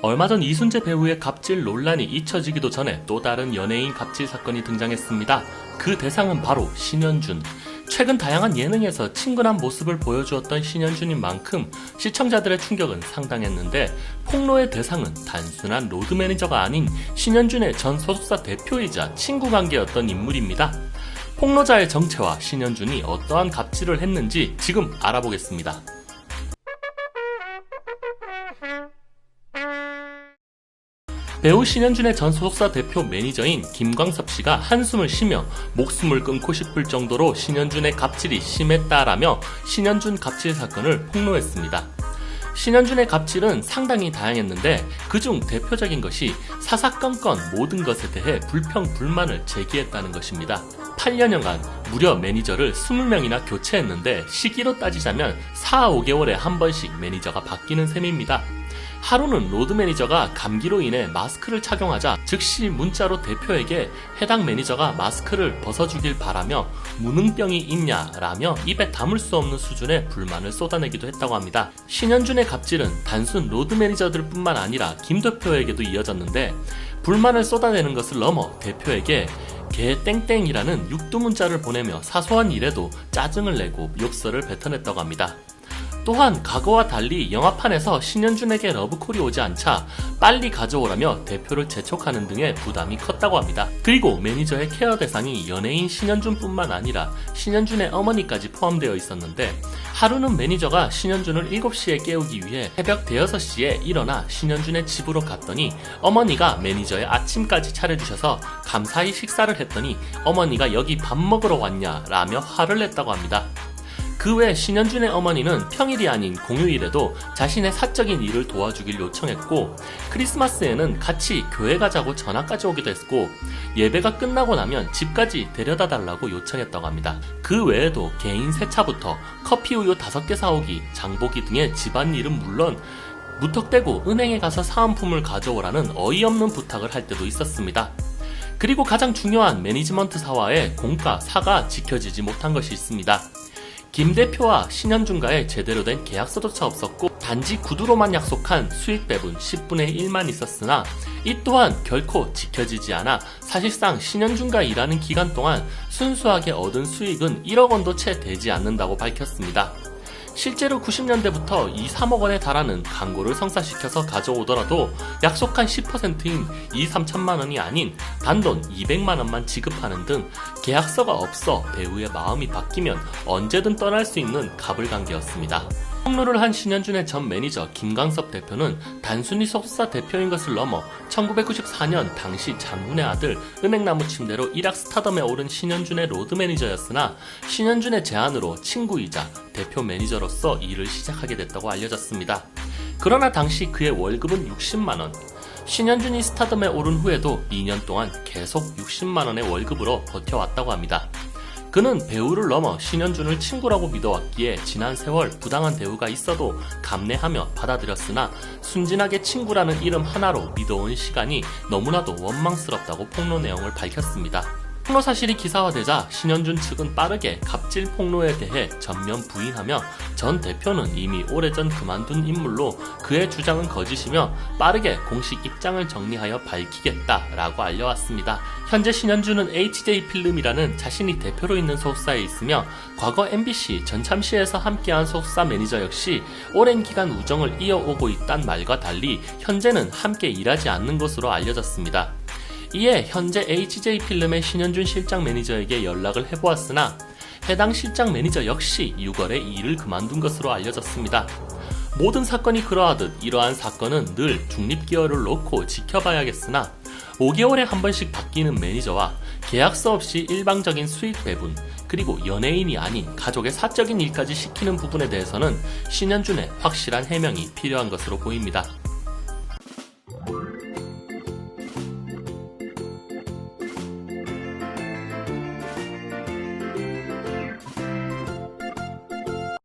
얼마 전 이순재 배우의 갑질 논란이 잊혀지기도 전에 또 다른 연예인 갑질 사건이 등장했습니다. 그 대상은 바로 신현준. 최근 다양한 예능에서 친근한 모습을 보여주었던 신현준인 만큼 시청자들의 충격은 상당했는데, 폭로의 대상은 단순한 로드 매니저가 아닌 신현준의 전 소속사 대표이자 친구 관계였던 인물입니다. 폭로자의 정체와 신현준이 어떠한 갑질을 했는지 지금 알아보겠습니다. 배우 신현준의 전 소속사 대표 매니저인 김광섭 씨가 한숨을 쉬며 목숨을 끊고 싶을 정도로 신현준의 갑질이 심했다라며 신현준 갑질 사건을 폭로했습니다. 신현준의 갑질은 상당히 다양했는데 그중 대표적인 것이 사사건건 모든 것에 대해 불평, 불만을 제기했다는 것입니다. 8년여간 무려 매니저를 20명이나 교체했는데 시기로 따지자면 4, 5개월에 한 번씩 매니저가 바뀌는 셈입니다. 하루는 로드 매니저가 감기로 인해 마스크를 착용하자 즉시 문자로 대표에게 해당 매니저가 마스크를 벗어주길 바라며 무능병이 있냐라며 입에 담을 수 없는 수준의 불만을 쏟아내기도 했다고 합니다. 신현준의 갑질은 단순 로드 매니저들 뿐만 아니라 김 대표에게도 이어졌는데, 불만을 쏟아내는 것을 넘어 대표에게 개 땡땡이라는 육두문자를 보내며 사소한 일에도 짜증을 내고 욕설을 뱉어냈다고 합니다. 또한 과거와 달리 영화판에서 신현준에게 러브콜이 오지 않자 빨리 가져오라며 대표를 재촉하는 등의 부담이 컸다고 합니다. 그리고 매니저의 케어 대상이 연예인 신현준뿐만 아니라 신현준의 어머니까지 포함되어 있었는데, 하루는 매니저가 신현준을 7시에 깨우기 위해 새벽 대여섯 시에 일어나 신현준의 집으로 갔더니 어머니가 매니저의 아침까지 차려주셔서 감사히 식사를 했더니 어머니가 여기 밥 먹으러 왔냐라며 화를 냈다고 합니다. 그 외 신현준의 어머니는 평일이 아닌 공휴일에도 자신의 사적인 일을 도와주길 요청했고, 크리스마스에는 같이 교회 가자고 전화까지 오기도 했고, 예배가 끝나고 나면 집까지 데려다 달라고 요청했다고 합니다. 그 외에도 개인 세차부터 커피 우유 5개 사오기, 장보기 등의 집안일은 물론 무턱대고 은행에 가서 사은품을 가져오라는 어이없는 부탁을 할 때도 있었습니다. 그리고 가장 중요한 매니지먼트 사와의 공가, 사가 지켜지지 못한 것이 있습니다. 김 대표와 신현준과의 제대로 된 계약서조차 없었고, 단지 구두로만 약속한 수익 배분 10분의 1만 있었으나 이 또한 결코 지켜지지 않아 사실상 신현준과 일하는 기간 동안 순수하게 얻은 수익은 1억 원도 채 되지 않는다고 밝혔습니다. 실제로 90년대부터 2, 3억 원에 달하는 광고를 성사시켜서 가져오더라도 약속한 10%인 2, 3천만 원이 아닌 단돈 200만 원만 지급하는 등 계약서가 없어 배우의 마음이 바뀌면 언제든 떠날 수 있는 갑을관계였습니다. 폭로를 한 신현준의 전 매니저 김광섭 대표는 단순히 소속사 대표인 것을 넘어 1994년 당시 장군의 아들 은행나무 침대로 일약 스타덤에 오른 신현준의 로드 매니저였으나, 신현준의 제안으로 친구이자 대표 매니저로서 일을 시작하게 됐다고 알려졌습니다. 그러나 당시 그의 월급은 60만 원. 신현준이 스타덤에 오른 후에도 2년 동안 계속 60만 원의 월급으로 버텨왔다고 합니다. 그는 배우를 넘어 신현준을 친구라고 믿어왔기에 지난 세월 부당한 대우가 있어도 감내하며 받아들였으나, 순진하게 친구라는 이름 하나로 믿어온 시간이 너무나도 원망스럽다고 폭로 내용을 밝혔습니다. 폭로 사실이 기사화되자 신현준 측은 빠르게 갑질 폭로에 대해 전면 부인하며, 전 대표는 이미 오래전 그만둔 인물로 그의 주장은 거짓이며 빠르게 공식 입장을 정리하여 밝히겠다라고 알려왔습니다. 현재 신현준은 HJ필름이라는 자신이 대표로 있는 소속사에 있으며, 과거 MBC 전참시에서 함께한 소속사 매니저 역시 오랜 기간 우정을 이어오고 있다는 말과 달리 현재는 함께 일하지 않는 것으로 알려졌습니다. 이에 현재 HJ필름의 신현준 실장 매니저에게 연락을 해보았으나 해당 실장 매니저 역시 6월에 일을 그만둔 것으로 알려졌습니다. 모든 사건이 그러하듯 이러한 사건은 늘 중립기여를 놓고 지켜봐야겠으나, 5개월에 한 번씩 바뀌는 매니저와 계약서 없이 일방적인 수익 배분, 그리고 연예인이 아닌 가족의 사적인 일까지 시키는 부분에 대해서는 신현준의 확실한 해명이 필요한 것으로 보입니다.